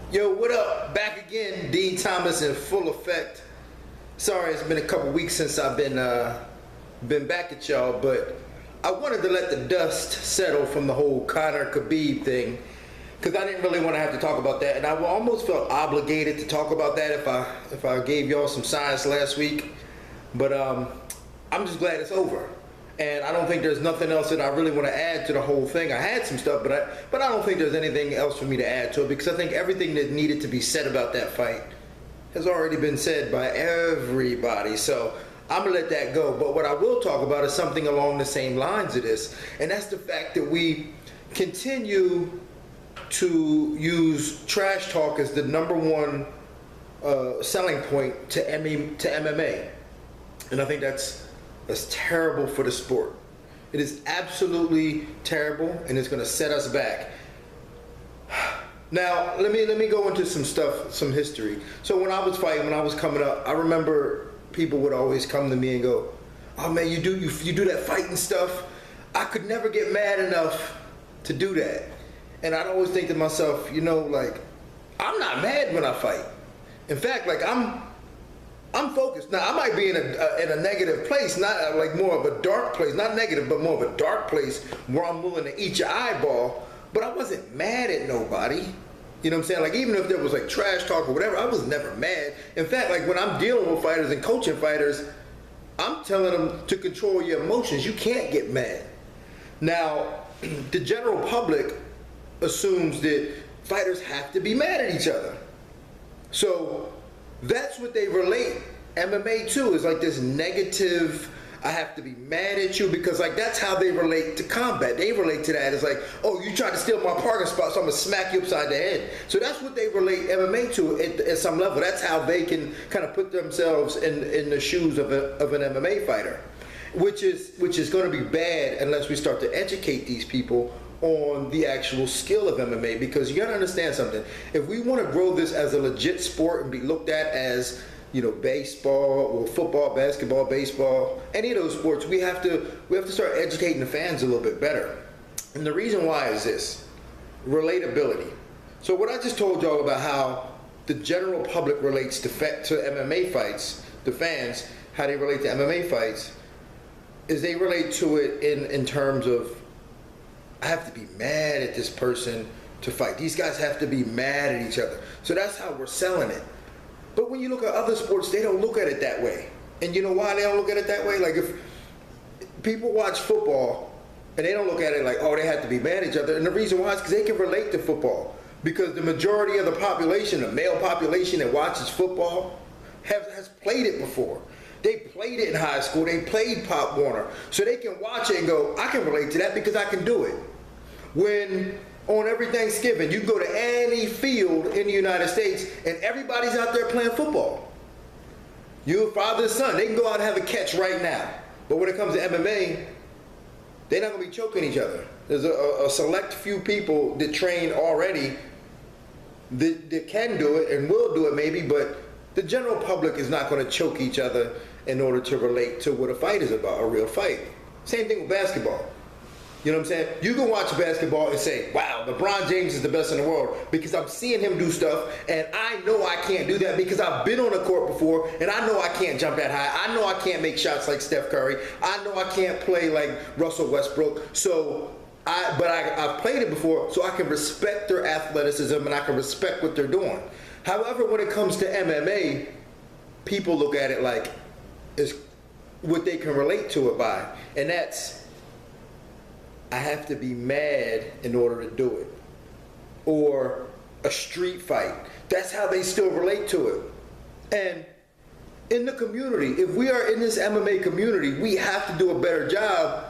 Yo, what up? Back again, Dean Thomas in full effect. Sorry, it's been a couple weeks since I've been back at y'all, but I wanted to let the dust settle from the whole Conor Khabib thing, because I didn't really want to have to talk about that, and I almost felt obligated to talk about that if I gave y'all some science last week. But I'm just glad it's over. And I don't think there's nothing else that I really want to add to the whole thing. I had some stuff, but I don't think there's anything else for me to add to it, because I think everything that needed to be said about that fight has already been said by everybody. So I'm going to let that go. But what I will talk about is something along the same lines of this, and that's the fact that we continue to use trash talk as the number one selling point to MMA. And I think that's terrible for the sport. It is absolutely terrible, and it's going to set us back. Now, let me go into some stuff, some history. So when I was fighting, when I was coming up, I remember people would always come to me and go, "Oh man, you do that fighting stuff." I could never get mad enough to do that, and I'd always think to myself, like, I'm not mad when I fight. In fact, like I'm focused. Now I might be in a negative place, not like more of a dark place, not negative, but more of a dark place where I'm willing to eat your eyeball. But I wasn't mad at nobody. You know what I'm saying? Like, even if there was like trash talk or whatever, I was never mad. In fact, like when I'm dealing with fighters and coaching fighters, I'm telling them to control your emotions. You can't get mad. Now, the general public assumes that fighters have to be mad at each other. So that's what they relate MMA to, is like this negative, I have to be mad at you, because like that's how they relate to combat. They relate to that as like, oh, you tried to steal my parking spot, so I'm gonna smack you upside the head. So that's what they relate MMA to at some level. That's how they can kind of put themselves in the shoes of an MMA fighter, which is going to be bad unless we start to educate these people on the actual skill of MMA. Because you got to understand something. If we want to grow this as a legit sport and be looked at as, baseball or football, basketball, baseball, any of those sports, we have to start educating the fans a little bit better. And the reason why is this: relatability. So what I just told y'all about how the general public relates to MMA fights, the fans, how they relate to MMA fights, is they relate to it in terms of, I have to be mad at this person to fight. These guys have to be mad at each other. So that's how we're selling it. But when you look at other sports, they don't look at it that way. And you know why they don't look at it that way? Like, if people watch football and they don't look at it like, oh, they have to be mad at each other. And the reason why is because they can relate to football. Because the majority of the population, the male population that watches football, has played it before. They played it in high school. They played Pop Warner. So they can watch it and go, I can relate to that because I can do it. When on every Thanksgiving, you go to any field in the United States and everybody's out there playing football. You, father, son, they can go out and have a catch right now. But when it comes to MMA, they're not going to be choking each other. There's a select few people that train already that can do it and will do it maybe, but the general public is not going to choke each other in order to relate to what a fight is about, a real fight. Same thing with basketball. You know what I'm saying? You can watch basketball and say, wow, LeBron James is the best in the world, because I'm seeing him do stuff and I know I can't do that because I've been on the court before and I know I can't jump that high. I know I can't make shots like Steph Curry. I know I can't play like Russell Westbrook. So I've played it before, so I can respect their athleticism and I can respect what they're doing. However, when it comes to MMA, people look at it like it's what they can relate to it by. And that's, I have to be mad in order to do it. Or a street fight. That's how they still relate to it. And in the community, if we are in this MMA community, we have to do a better job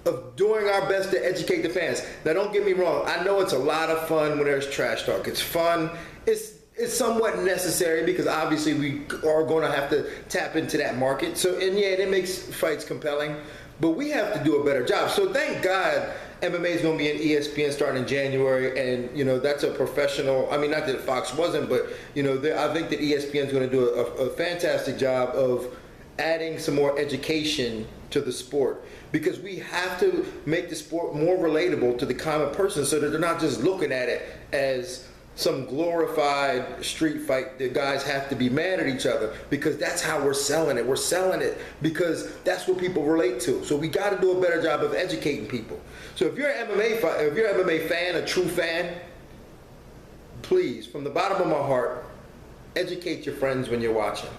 of doing our best to educate the fans. Now, don't get me wrong. I know it's a lot of fun when there's trash talk. It's fun. It's somewhat necessary because obviously we are going to have to tap into that market. So, and yeah, it makes fights compelling, but we have to do a better job. So thank God MMA is going to be in ESPN starting in January, and that's a professional. I mean, not that Fox wasn't, but I think that ESPN is going to do a fantastic job of adding some more education to the sport, because we have to make the sport more relatable to the common person so that they're not just looking at it as some glorified street fight that guys have to be mad at each other, because that's how we're selling it. We're selling it because that's what people relate to. So we got to do a better job of educating people. So if you're an MMA fan, a true fan, please, from the bottom of my heart, educate your friends when you're watching.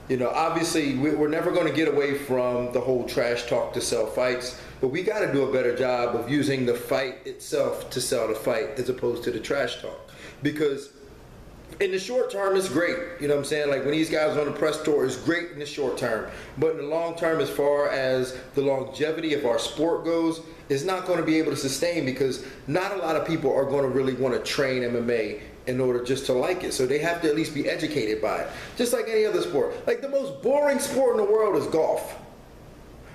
You know, obviously, we're never going to get away from the whole trash talk to sell fights, but we got to do a better job of using the fight itself to sell the fight as opposed to the trash talk. Because in the short term, it's great. You know what I'm saying? Like when these guys on the press tour, it's great in the short term. But in the long term, as far as the longevity of our sport goes, it's not going to be able to sustain, because not a lot of people are going to really want to train MMA in order just to like it. So they have to at least be educated by it. Just like any other sport. Like the most boring sport in the world is golf.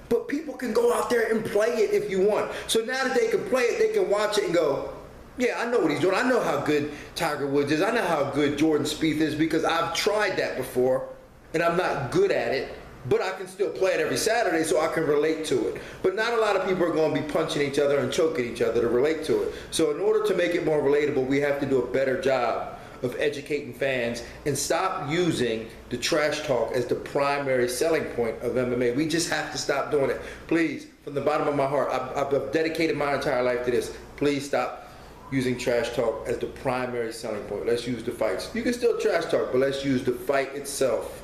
But people can go out there and play it if you want. So now that they can play it, they can watch it and go, yeah, I know what he's doing. I know how good Tiger Woods is. I know how good Jordan Spieth is, because I've tried that before and I'm not good at it, but I can still play it every Saturday, so I can relate to it. But not a lot of people are going to be punching each other and choking each other to relate to it. So in order to make it more relatable, we have to do a better job of educating fans and stop using the trash talk as the primary selling point of MMA. We just have to stop doing it. Please, from the bottom of my heart, I've dedicated my entire life to this. Please stop using trash talk as the primary selling point. Let's use the fights. You can still trash talk, but let's use the fight itself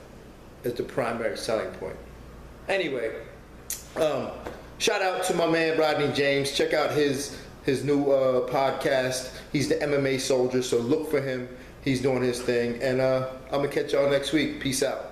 as the primary selling point. Anyway, shout out to my man Rodney James. Check out his new podcast. He's the MMA Soldier, so look for him. He's doing his thing. And I'm going to catch y'all next week. Peace out.